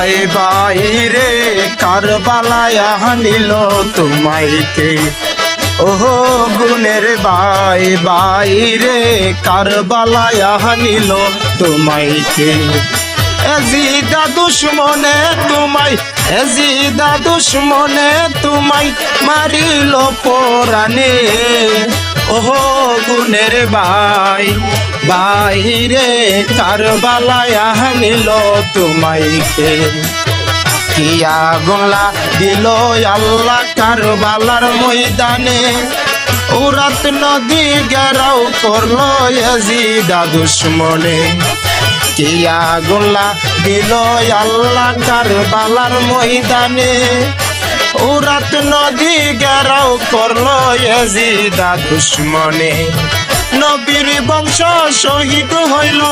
ভাই ভাই রে কারবালায় আনিল তোমায় কে ওহো গুণের ভাই ভাই রে কারবালায় আনিল তোমায় কে এজিদা দুশ্মনে তোমায় এজিদা দুশ্মনে তোমায় মারিল পরাণে ওহো গুণের ভাই ভাই রে কারবালায় আনিল তোমায় কে কিয়া গোলা দিল আল্লাহ কারবালার ময়দানে উরাত নদী গেরাও করলো এজিদা দুশ্মনে কিয়া গোলা দিল আল্লাহ কারবালার ময়দানে উরাত নদী গেরাও করলো এজিদা দুশ্মনে নবীর বংশ শহীদ হইল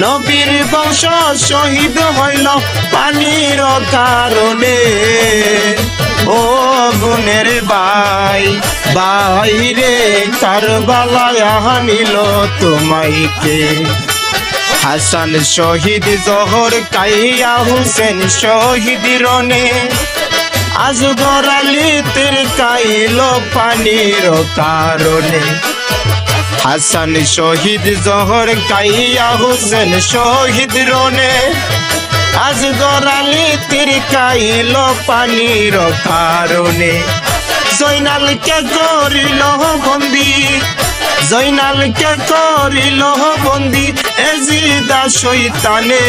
নবীর বংশ শহীদ হইল পানির কারণে ও গুণের ভাই ভাই রে কারবালায় আনিল তোমায় কে হাসান শহীদ জহর কাইয়া হুসেন শহীদ রনে আজগর আলী তীর কাইল পানির কারণে হাসান শহীদ জহর কাইয়া হুসেন শহীদ রনে আজগর আলী তীর কাইল পানির কারণে জয়নাল কে করিল বন্দি জয়নাল কে করিল বন্দি এজিদা শয়তানে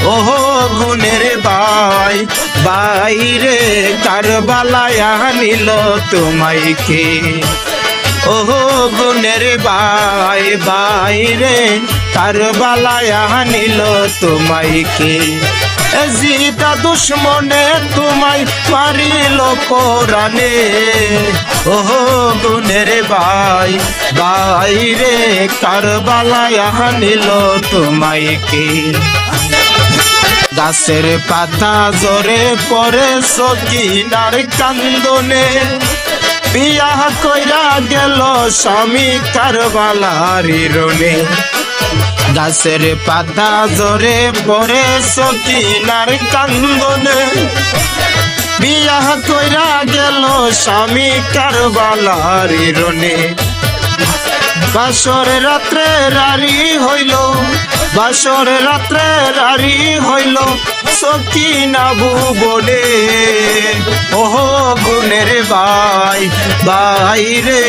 ওহো গুণের ভাই ভাই রে কারবালায় আনিল তোমায় কে ওহো গুণের ভাই ভাই রে কারবালায় আনিল তোমায় কে এজিদা দুশ্মনে তোমায় মারিল পরাণে ওহো গুণের ভাই ভাই রে কারবালায় আনিল তোমায় কে গাছের পাতা জোরে পড়ে সকিনার কান্দনে বিয়া কইরা গেল স্বামী কারবালার রনে গাছের পাতা জোরে পড়ে সকিনার কান্দনে বিয়া কইরা গেল স্বামী কারবালার রনে বাসর রাত্রে রারি হইল বাসর রাত্রে রারি হইল সকিনা ভুবনে ওহো গুণের ভাই ভাই রে